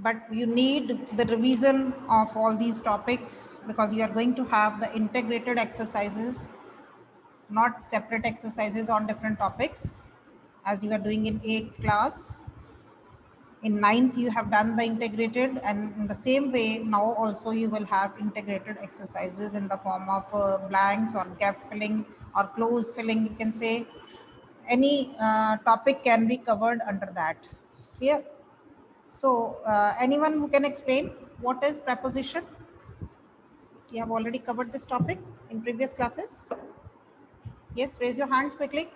but you need the revision of all these topics because you are going to have the integrated exercises, not separate exercises on different topics, as you are doing in 8th class. In 9th you have done the integrated, and in the same way now also you will have integrated exercises in the form of blanks or gap filling or close filling, you can say. Any topic can be covered under that. Clear? So anyone who can explain what is preposition? You have already covered this topic in previous classes. Yes, raise your hands quickly.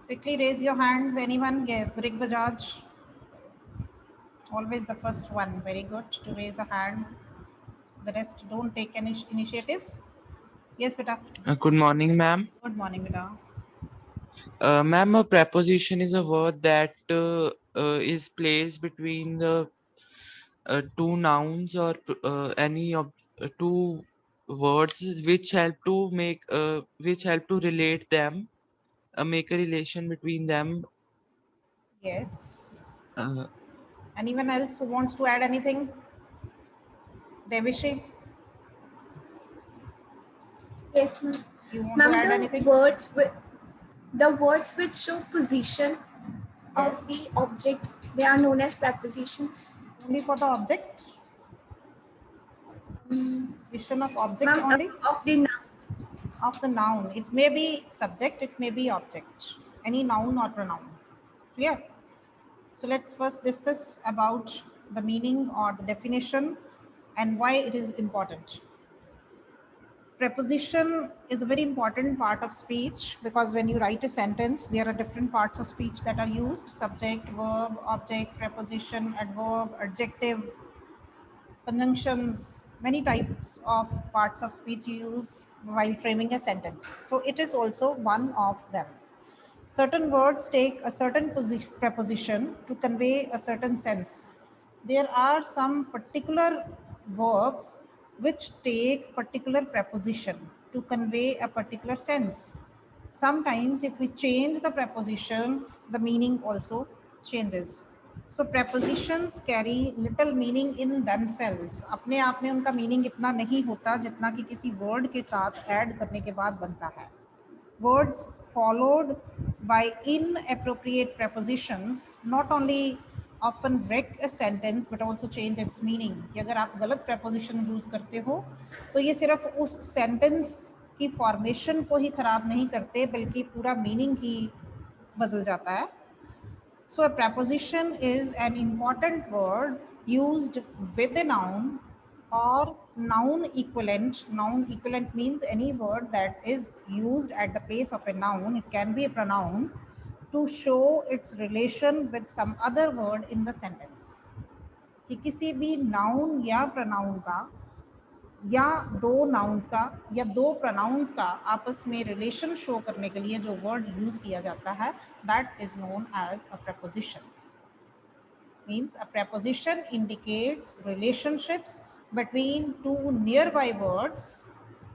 Quickly raise your hands. Anyone? Yes, Drik Bajaj. Always the first one. Very good to raise the hand. The rest don't take any initiatives. Yes, beta. Good morning, ma'am. Good morning, beta. Ma'am, a preposition is a word that is placed between the two nouns or any of two words which help to relate them, make a relation between them. Yes. Uh, Anyone else who wants to add anything? Devishi, Yes, ma'am. you want to Ma'am, add anything? the words which show position of Yes. the object, they are known as prepositions. Only for the object? Vision of object Ma'am, only? of the noun. Of the noun. It may be subject, it may be object. Any noun or pronoun. Clear? So let's first discuss about the meaning or the definition and why it is important. Preposition is a very important part of speech because when you write a sentence, there are different parts of speech that are used: subject, verb, object, preposition, adverb, adjective, conjunctions, many types of parts of speech you use while framing a sentence. So it is also one of them. Certain words take a certain preposition to convey a certain sense. There are some particular verbs which take particular preposition to convey a particular sense. Sometimes if we change the preposition, the meaning also changes. So prepositions carry little meaning in themselves. अपने आप में उनका meaning इतना नहीं होता जितना कि किसी word के साथ add करने के बाद बनता है. Words followed by inappropriate prepositions not only often wreck a sentence but also change its meaning. कि अगर आप गलत preposition use करते हो तो ये सिर्फ उस sentence की formation को ही खराब नहीं करते बल्कि पूरा meaning ही बदल जाता है. So a preposition is an important word used with a noun or noun equivalent. Noun equivalent means any word that is used at the place of a noun. It can be a pronoun to show its relation with some other word in the sentence. कि किसी भी noun या pronoun का या दो nouns का या दो प्रोनाउंस का आपस में रिलेशन शो करने के लिए जो वर्ड यूज किया जाता है, that is known as a preposition. Means a preposition indicates relationships between two nearby words,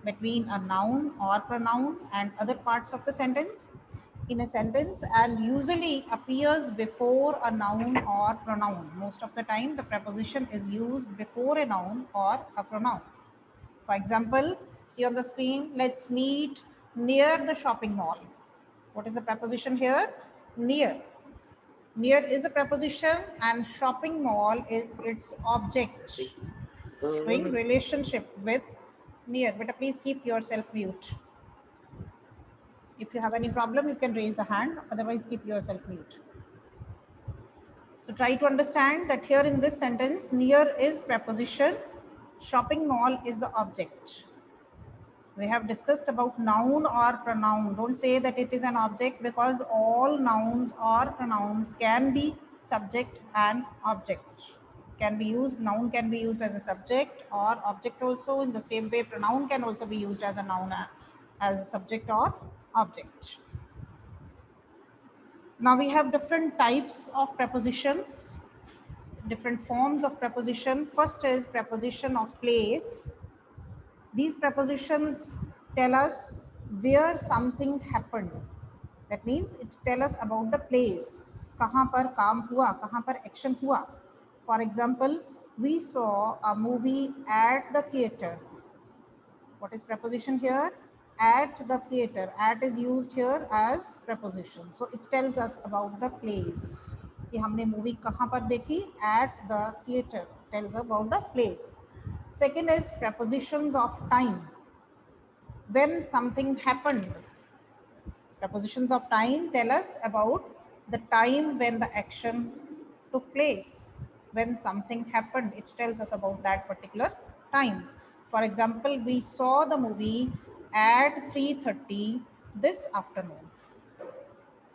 between a noun or pronoun and other parts of the sentence in a sentence, and usually appears before a noun or pronoun. Most of the time the preposition is used before a noun or a pronoun. For example, see on the screen, let's meet near the shopping mall. What is the preposition here? Near. Near is a preposition and shopping mall is its object, showing relationship with near. But please keep yourself mute. If you have any problem, you can raise the hand, otherwise keep yourself mute. So try to understand that here in this sentence, near is preposition, shopping mall is the object. We have discussed about noun or pronoun. Don't say that it is an object because all nouns or pronouns can be subject and object. Can be used, noun can be used as a subject or object also. In the same way, pronoun can also be used as a noun, as a subject or object. Now we have different types of prepositions, different forms of preposition. First is preposition of place. These prepositions tell us where something happened. That means it tells us about the place. कहाँ पर काम हुआ, कहाँ पर action हुआ. For example, we saw a movie at the theater. What is preposition here? At the theater. At is used here as preposition. So it tells us about the place. कि हमने movie कहाँ पर देखी? At the theater. Tells about the place. Second is prepositions of time. When something happened. Prepositions of time tell us about the time when the action took place. When something happened, it tells us about that particular time. For example, we saw the movie at 3:30 this afternoon.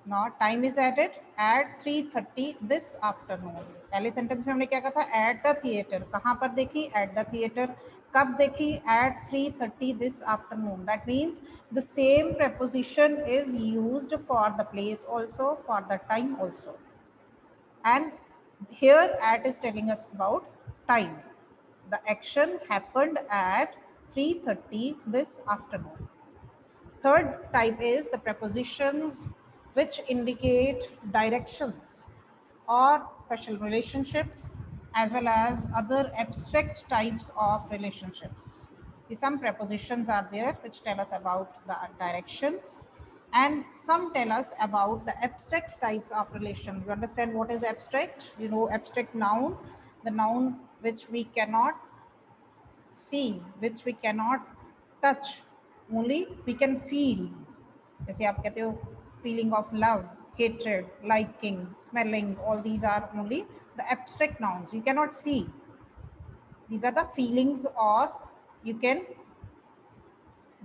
Now time is added at 3:30 this afternoon. पहले sentence में हमने क्या कहा था? At the theater. कहाँ पर देखी? At the theater. कब देखी? At 3:30 this afternoon. That means the same preposition is used for the place also, for the time also. And here at is telling us about time. The action happened at 3:30 this afternoon. Third type is the prepositions which indicate directions or special relationships, as well as other abstract types of relationships. Some prepositions are there which tell us about the directions, and some tell us about the abstract types of relation. You understand what is abstract? You know abstract noun, the noun which we cannot see, which we cannot touch, only we can feel. जैसे आप कहते हो feeling of love, hatred, liking, smelling, all these are only the abstract nouns. You cannot see. These are the feelings, or you can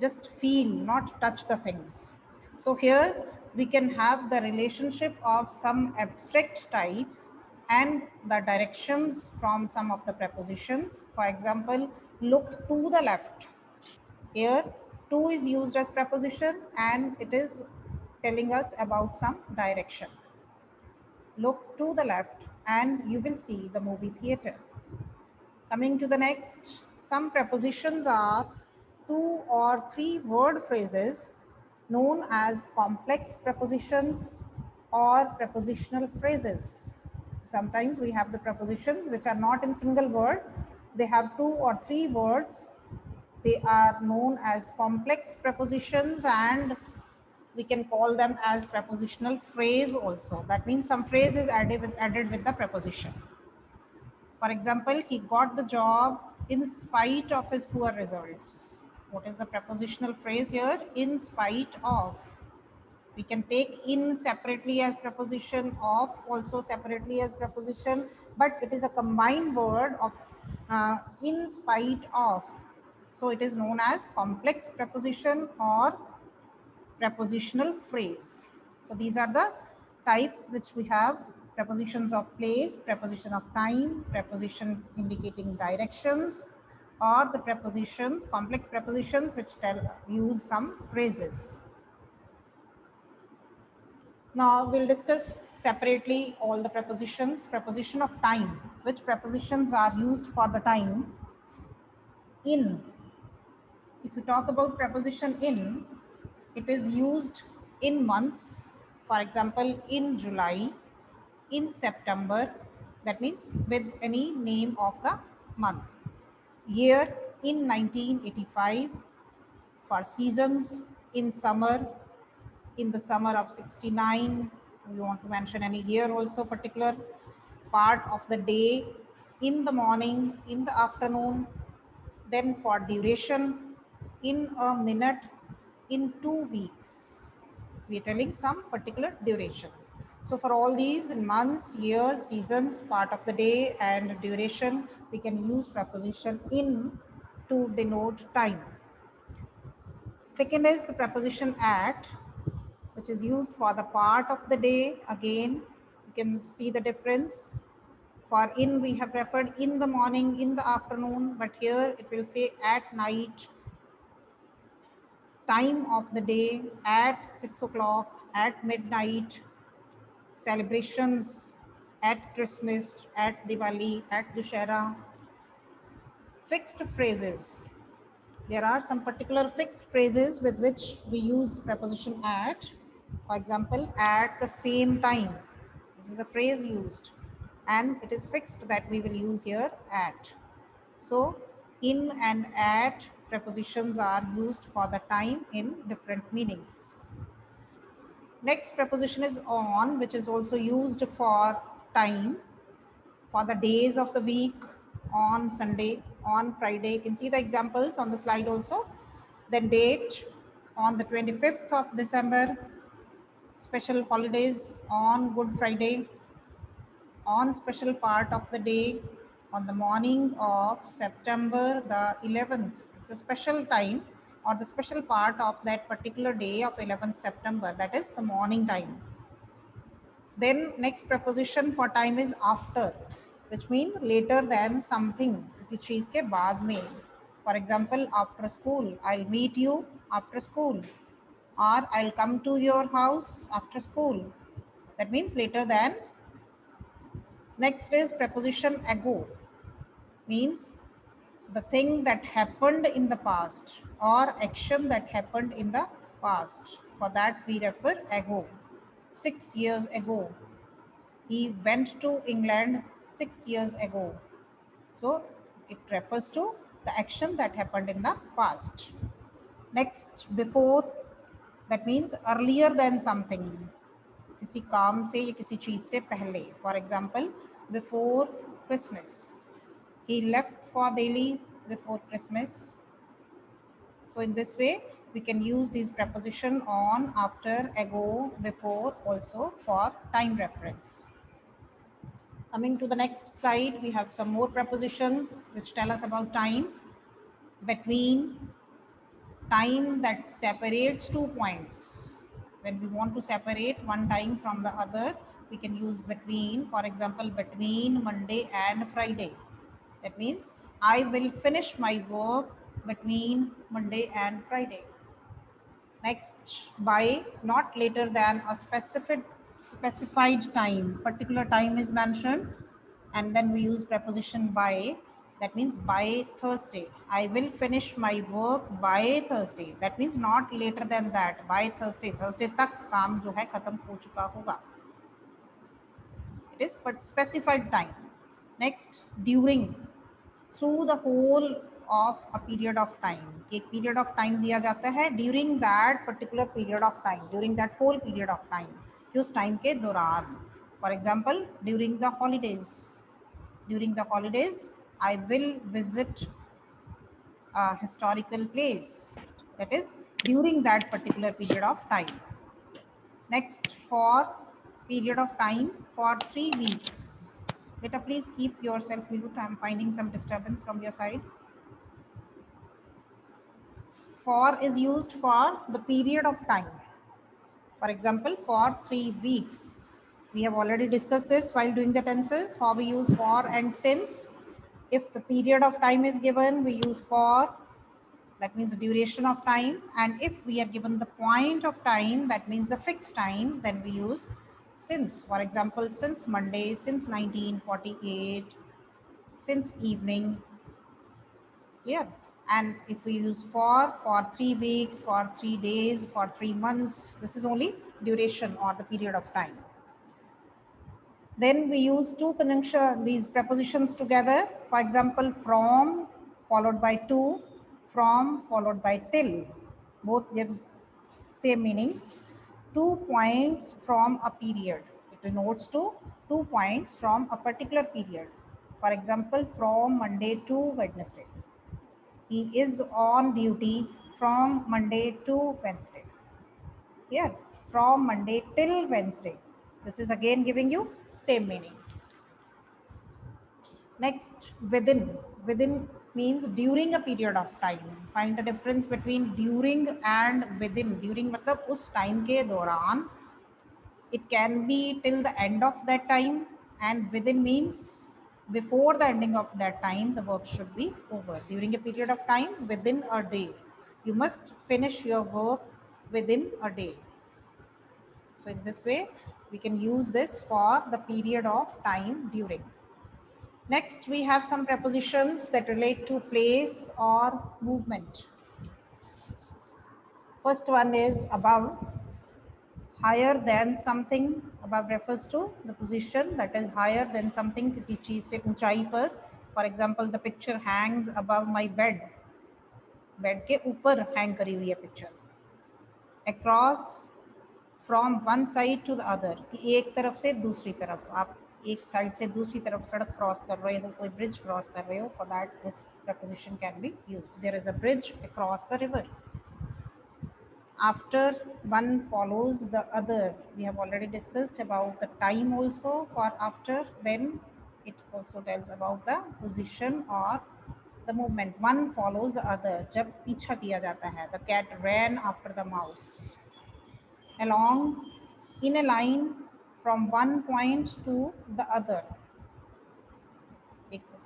just feel, not touch the things. So here we can have the relationship of some abstract types and the directions from some of the prepositions. For example, look to the left. Here to is used as preposition and it is telling us about some direction. Look to the left and you will see the movie theater. Coming to the next, some prepositions are 2 or 3 word phrases known as complex prepositions or prepositional phrases. Sometimes we have the prepositions which are not in single word. They have 2 or 3 words. They are known as complex prepositions, and we can call them as prepositional phrase also. That means some phrase is added with the preposition. For example, he got the job in spite of his poor results. What is the prepositional phrase here? In spite of. We can take in separately as preposition, of also separately as preposition, but it is a combined word of in spite of. So it is known as complex preposition or prepositional phrase. So these are the types which we have: prepositions of place, preposition of time, preposition indicating directions, or the prepositions, complex prepositions which use some phrases. Now we'll discuss separately all the prepositions. Preposition of time. Which prepositions are used for the time? In. If you talk about preposition in, it is used in months. For example, in July, in September, that means with any name of the month. Year, in 1985, for seasons, in summer, in the summer of 69, you want to mention any year also, particular part of the day, in the morning, in the afternoon. Then for duration, in a minute, in 2 weeks. We are telling some particular duration. So for all these months, years, seasons, part of the day and duration, we can use preposition in to denote time. Second is the preposition at, which is used for the part of the day. Again, you can see the difference. For in, we have referred in the morning, in the afternoon, but here it will say at night, time of the day, at 6 o'clock, at midnight, celebrations, at Christmas, at Diwali, at Dussehra. Fixed phrases. There are some particular fixed phrases with which we use preposition at. For example, at the same time. This is a phrase used, and it is fixed that we will use here at. So in and at prepositions are used for the time in different meanings. Next preposition is on, which is also used for time, for the days of the week, on Sunday, on Friday. You can see the examples on the slide also. Then date, on the 25th of December, special holidays, on Good Friday, on special part of the day, on the morning of September the 11th. It's a special time or the special part of that particular day of 11th September, that is the morning time. Then next preposition for time is after, which means later than something, किसी चीज के बाद में. For example, after school, I'll meet you after school, or I'll come to your house after school. That means later than. Next is preposition ago, means the thing that happened in the past or action that happened in the past. For that we refer ago. 6 years ago. He went to England 6 years ago. So it refers to the action that happened in the past. Next, before, that means earlier than something. किसी काम से या किसी चीज से पहले. For example, before Christmas. He left for Delhi before Christmas. So in this way, we can use these preposition on, after, ago, before also for time reference. Coming to the next slide, we have some more prepositions which tell us about time. Between, time that separates 2 points. When we want to separate one time from the other, we can use between. For example, between Monday and Friday. That means I will finish my work between Monday and Friday. Next, by, not later than a specified time. Particular time is mentioned, and then we use preposition by. That means by Thursday. I will finish my work by Thursday. That means not later than that. By Thursday. Thursday तक काम जो है खत्म हो चुका होगा. It is but specified time. Next, during, through the whole of a period of time. एक period of time दिया जाता है, during that particular period of time, during that whole period of time, कि उस time के दौरान. For example, during the holidays. During the holidays, I will visit a historical place. That is during that particular period of time. Next, for period of time, for 3 weeks. Beta, please keep yourself mute. I'm finding some disturbance from your side. For is used for the period of time. For example, for 3 weeks. We have already discussed this while doing the tenses, how we use for and since. If the period of time is given, we use for, that means the duration of time. And if we are given the point of time, that means the fixed time, then we use since. For example, since Monday, since 1948, since evening. Yeah. And if we use for 3 weeks, for 3 days, for 3 months, this is only duration or the period of time. Then we use these prepositions together. For example, from followed by to, from followed by till. Both gives same meaning. 2 points from a period. It denotes to 2 points from a particular period. For example, from Monday to Wednesday. He is on duty from Monday to Wednesday. Here, from Monday till Wednesday. This is again giving you same meaning. Next, within. Within means during a period of time. Find the difference between during and within. During matlab us time ke dauran. It can be till the end of that time, and within means before the ending of that time, the work should be over. During a period of time, within a day. You must finish your work within a day. So in this way, we can use this for the period of time during. Next, we have some prepositions that relate to place or movement. First one is about. higher than something, above refers to the position that is higher than something, किसी चीज से ऊंचाई पर. For example, the picture hangs above my bed. Bed के ऊपर hang करी हुई है picture. Across from one side to the other, कि एक तरफ से दूसरी तरफ, आप एक साइड से दूसरी तरफ सड़क क्रॉस कर रहे हो, कोई ब्रिज क्रॉस कर रहे हो, for that this preposition can be used. There is a bridge across the river. After one follows the other, we have already discussed about the time also for after. Then it also tells about the position or the movement. One follows the other, जब पीछा किया जाता है. The cat ran after the mouse. Along, in a line, from one point to the other.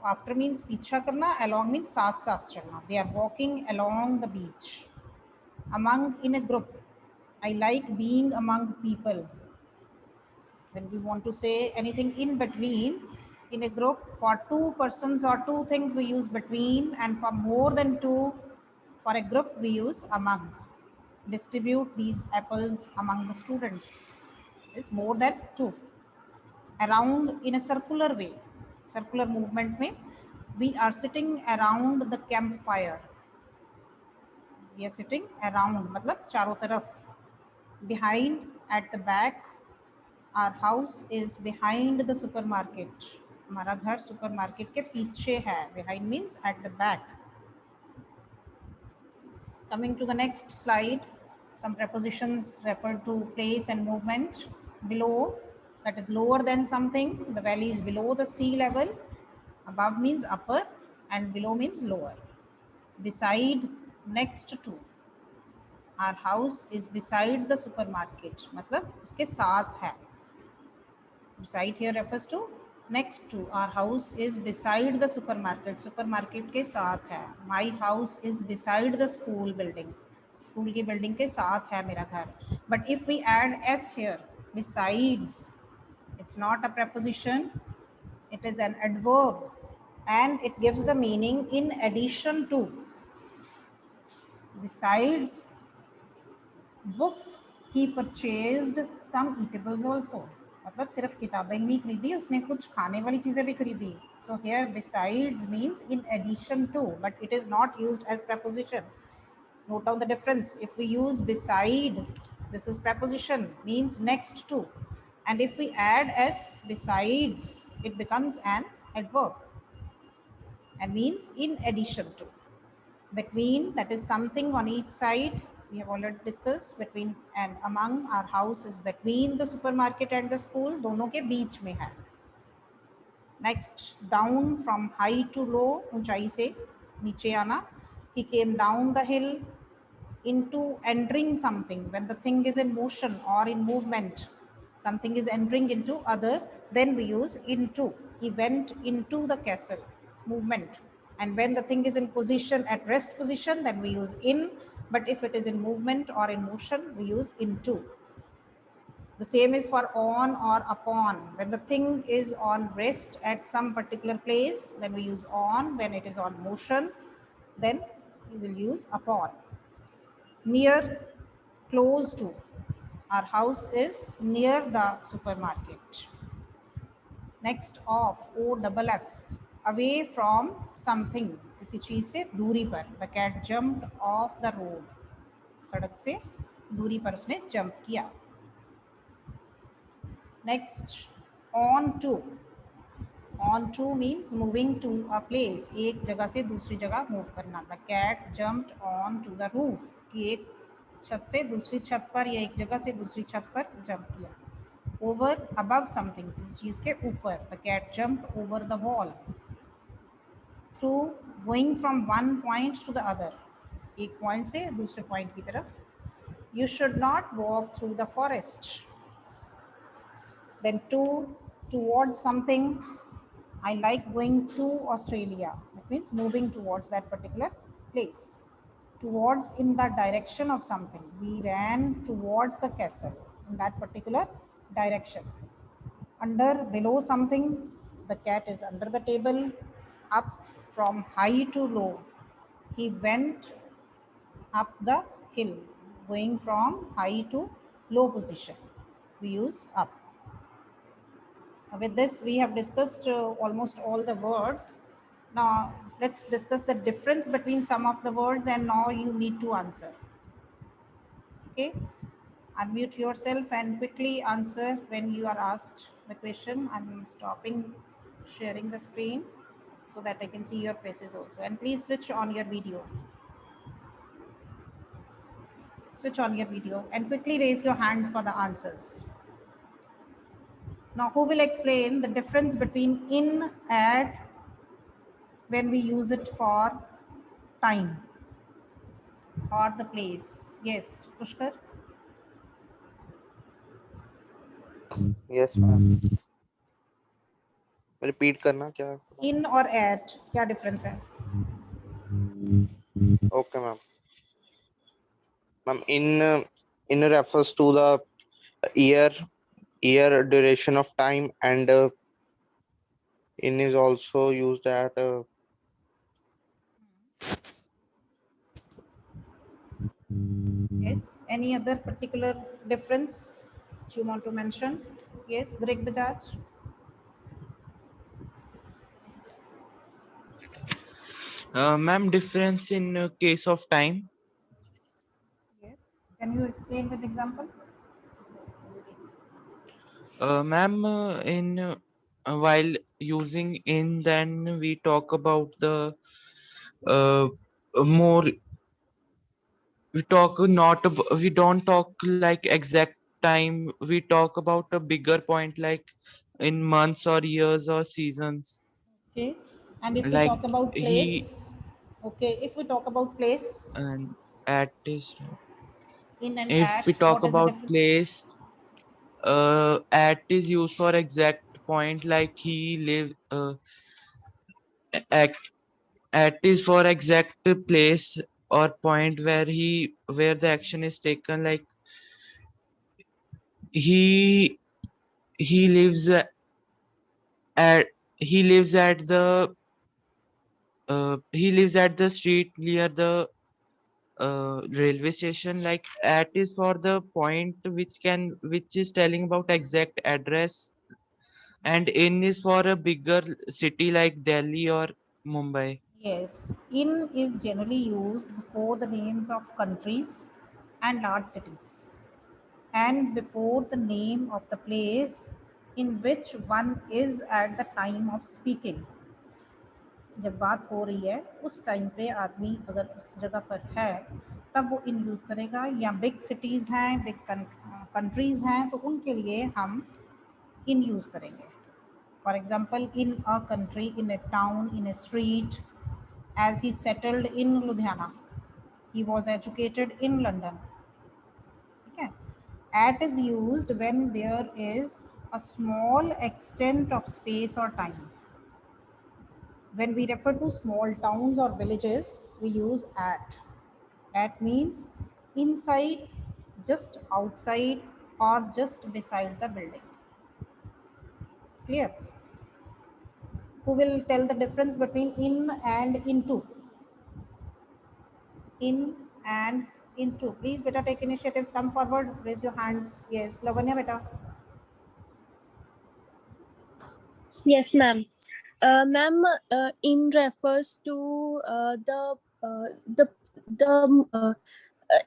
After means पीछा करना, along means साथ साथ चलना. They are walking along the beach. Among, in a group. I like being among people. When we want to say anything in between, in a group, for two persons or two things we use between, and for more than two, for a group we use among. Distribute these apples among the students is more than two. Around, in a circular way, circular movement में, we are sitting around the campfire. We are sitting around मतलब चारों तरफ. Behind, at the back. Our house is behind the supermarket. हमारा घर supermarket के पीछे है. Behind means at the back. Coming to the next slide, some prepositions refer to place and movement. Below, that is lower than something. The valley is below the sea level. Above means upper and below means lower. Beside, next to. Our house is beside the supermarket. मतलब उसके साथ है. Beside here refers to next to. Our house is beside the supermarket. Supermarket के साथ है. My house is beside the school building. School की building के साथ है मेरा घर. But if we add s here, besides, it's not a preposition. It is an adverb, and it gives the meaning in addition to. Besides books, he purchased some eatables also. मतलब सिर्फ किताबें ही नहीं खरीदी, उसने कुछ खाने वाली चीजें भी खरीदी. So here besides means in addition to, but it is not used as preposition. Note down the difference. If we use beside, this is preposition, means next to, and if we add s besides, it becomes an adverb and means in addition to. Between, that is something on each side. We have already discussed between and among. Our house is between the supermarket and the school. दोनों के बीच में है. Next, down, from high to low, ऊंचाई से नीचे आना. He came down the hill. Into, entering something, when the thing is in motion or in movement, something is entering into other, then we use into. He went into the castle. Movement. And when the thing is in position, at rest position, then we use in. But if it is in movement or in motion, we use into. The same is for on or upon. When the thing is on rest at some particular place, then we use on. When it is on motion, then we will use upon. Near, close to. Our house is near the supermarket. Next, off, O double F, away from something, किसी चीज से दूरी पर. The cat jumped off the road. सड़क से दूरी पर उसने जंप किया. Next, on to. On to means moving to a place. एक जगह से दूसरी जगह move करना. The cat jumped on to the roof. कि एक छत से दूसरी छत पर या एक जगह से दूसरी छत पर जंप किया. Over, above something, किसी चीज के ऊपर. The cat jumped over the wall. Through, going from one point to the other. एक point से दूसरे point की तरफ. You should not walk through the forest. Then to, towards something. I like going to Australia. That means moving towards that particular place. Towards, in the direction of something. We ran towards the castle in that particular direction. Under, below something. The cat is under the table. Up, from high to low. He went up the hill, going from high to low position. we use up. With this, we have discussed almost all the words. Now, let's discuss the difference between some of the words, and now you need to answer. Okay, unmute yourself and quickly answer when you are asked the question. I'm stopping sharing the screen so that I can see your faces also. And please switch on your video. Switch on your video and quickly raise your hands for the answers. Now, who will explain the difference between in, at, when we use it for time or the place? Yes, Pushkar? Yes, ma'am. Repeat करना क्या? In or at, क्या difference है? Okay, ma'am. Ma'am, in refers to the year duration of time, and in is also used at Yes, any other particular difference that you want to mention? Yes, Greg Bajaj? Ma'am, difference in case of time. Yes. Can you explain with example? Ma'am, in while using in, then we talk about the uh, more. We talk not. We don't talk like exact time. We talk about a bigger point, like in months or years or seasons. Okay. And if we Like talk about he place, okay, if we talk about place, and at is. in and If we at, talk what is the about difference? place, at is used for exact point, like he live. At at is for exact place or point where the action is taken, like he he lives at he lives at the street near the railway station. Like at is for the point which is telling about exact address, and in is for a bigger city like Delhi or Mumbai. Yes, in is generally used before the names of countries and large cities, and before the name of the place in which one is at the time of speaking. जब बात हो रही है उस time पे आदमी अगर उस जगह पर है तब वो इन यूज़ करेगा, या बिग सिटीज़ हैं, बिग कंट्रीज़ हैं, तो उनके लिए हम इन यूज़ करेंगे. For example, in a country, in a town, in a street, as he settled in Ludhiana, he was educated in London. Okay. At is used when there is a small extent of space or time. When we refer to small towns or villages, we use at. At means inside, just outside, or just beside the building. Clear? Who will tell the difference between in and into? In and into. Please, beta, take initiatives. Come forward. Raise your hands. Yes, Lavanya, beta. Yes, ma'am. Ma'am, in refers to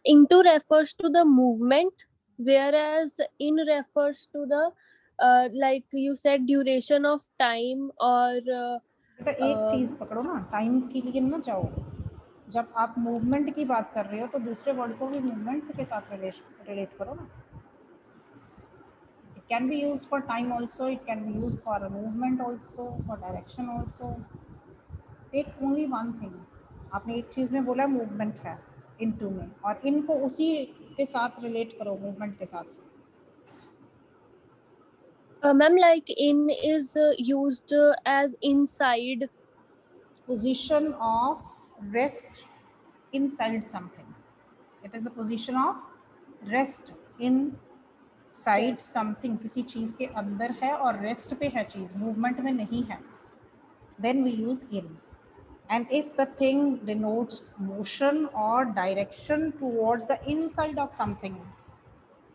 into refers to the movement, whereas in refers to the like you said duration of time or बेटा एक चीज पकड़ो ना, time के लिए ना जाओ. जब आप मूवमेंट की बात कर रहे हो तो दूसरे वर्ड को भी मूवमेंट के साथ रिलेट करो ना. It can be used for time also, it can be used for movement also, for direction also. Take only one thing. आपने एक चीज में बोला मूवमेंट है इनटू में, और इनको उसी के साथ रिलेट करो मूवमेंट के साथ. ma'am, like in is used as inside. Position of rest inside something. It is a position of rest inside Yes. something. किसी चीज के अंदर है और रेस्ट पे है चीज, मूवमेंट में नहीं है. Then we use in. And if the thing denotes motion or direction towards the inside of something,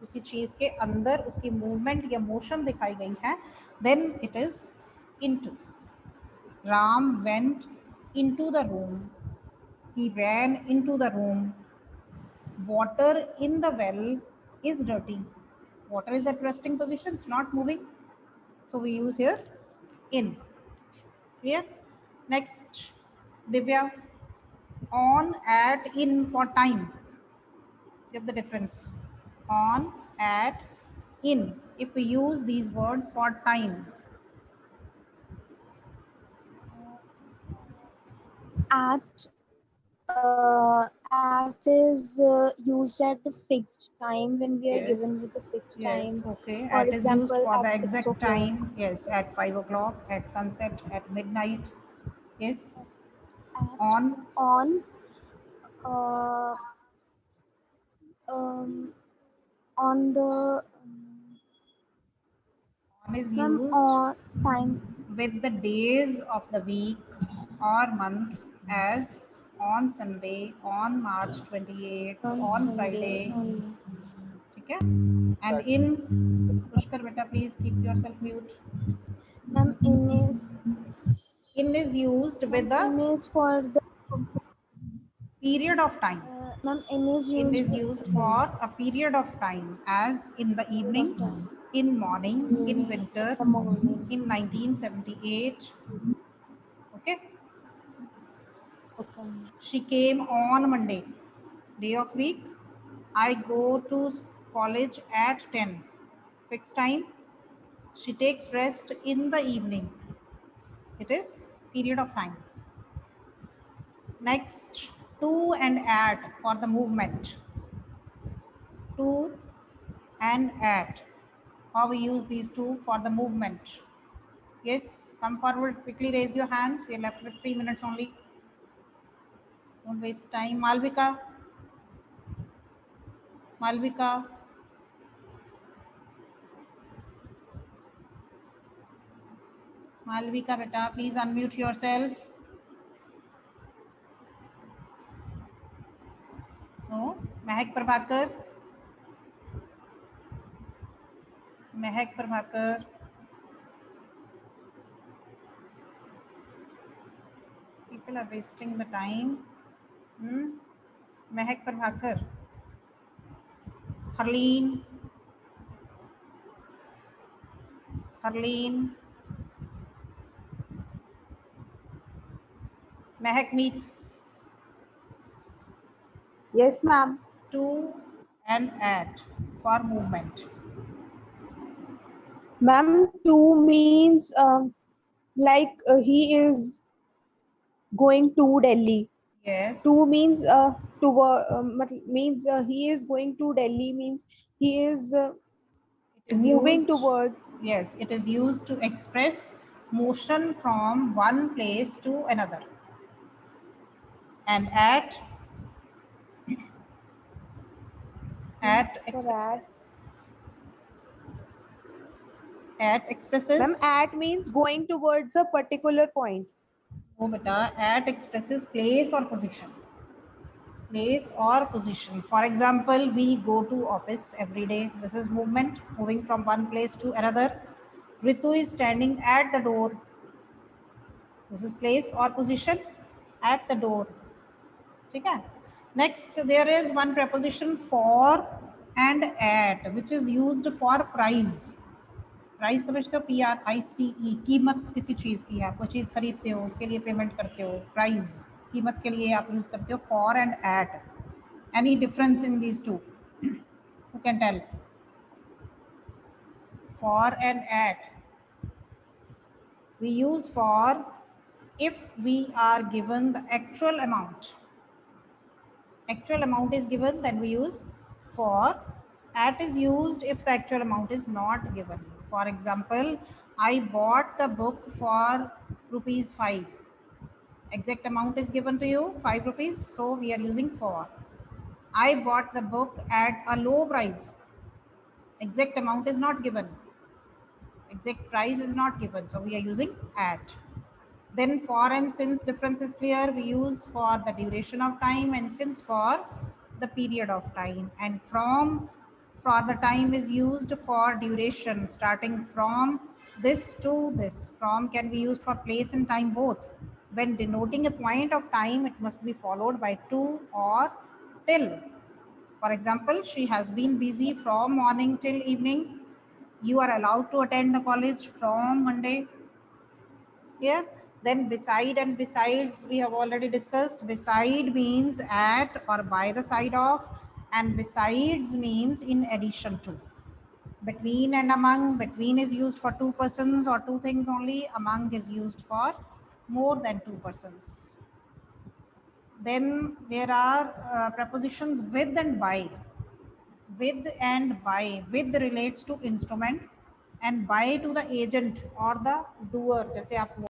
किसी चीज के अंदर उसकी मूवमेंट या मोशन दिखाई गई है, then it is into. Ram went into the room. He ran into the room. Water in the well is dirty. Water is at resting position, it's not moving. So we use here in. Clear? Next, Divya, on, at, in for time. Give the difference. On, at, in. If we use these words for time. At is used at the fixed time when we are Yes. given with the fixed Yes, time. okay. For At is used example, for the at 6 exact o'clock. time. Yes, at 5 o'clock, at sunset, at midnight. Yes. On. On uh, on the On is ma'am, used time with the days of the week or month as on Sunday, on March 28th, on Sunday Friday. only. ठीक है? And in, Pushkar beta, please keep yourself mute. Ma'am, In is used with in the is for the period of time. ma'am, in is In used is used for a period of time, as in the evening, time. in morning, in Evening, winter, the morning. in 1978. Okay. Okay. She came on Monday, day of week. I go to college at 10. Fixed time. She takes rest in the evening. It is period of time. Next, to and at for the movement. To and at. How we use these two for the movement. Yes, come forward, quickly raise your hands. We are left with 3 minutes only. Don't waste the time. Malvika. Malvika. Malvika beta, please unmute yourself. No. Mehak Prabhakar. Mehak Prabhakar. People are wasting the time. Mehak Prabhakar. Harleen. Harleen. Mehak Meet. Yes, ma'am. To and at for movement. Ma'am, to means like he is going to Delhi. Yes. To means means he is going to Delhi means he is It is moving used, towards. yes, it is used to express motion from one place to another. And at expresses. At expresses. Ma'am, at means going towards a particular point. Oh, beta, at expresses place or position. Place or position. For example, we go to office every day. This is movement, moving from one place to another. Ritu is standing at the door. This is place or position at the door. Okay. Next, there is one preposition for and at, which is used for price. Price समझते हो, PRICE, कीमत किसी चीज की है, आप कोई चीज खरीदते हो उसके लिए पेमेंट करते हो, प्राइस कीमत के लिए आप यूज करते हो for and at. Any difference in these two? Who can tell? For and at we use for if we are given the actual amount. Actual amount is given, then we use for. At is used if the actual amount is not given. For example, I bought the book for ₹5. Exact amount is given to you, ₹5, so we are using for. I bought the book at a low price. Exact amount is not given. Exact price is not given, so we are using at. Then for and since difference is clear, we use for the duration of time and since for the period of time. And the time is used for duration starting from this to this. From can be used for place and time both. When denoting a point of time, it must be followed by to or till. For example, she has been busy from morning till evening. You are allowed to attend the college from Monday. Here, then beside and besides we have already discussed. Beside means at or by the side of, and besides means in addition to. Between and among, between is used for two persons or two things only. Among is used for more than two persons. Then there are prepositions with and by. With and by. With relates to instrument and by to the agent or the doer. जैसे आप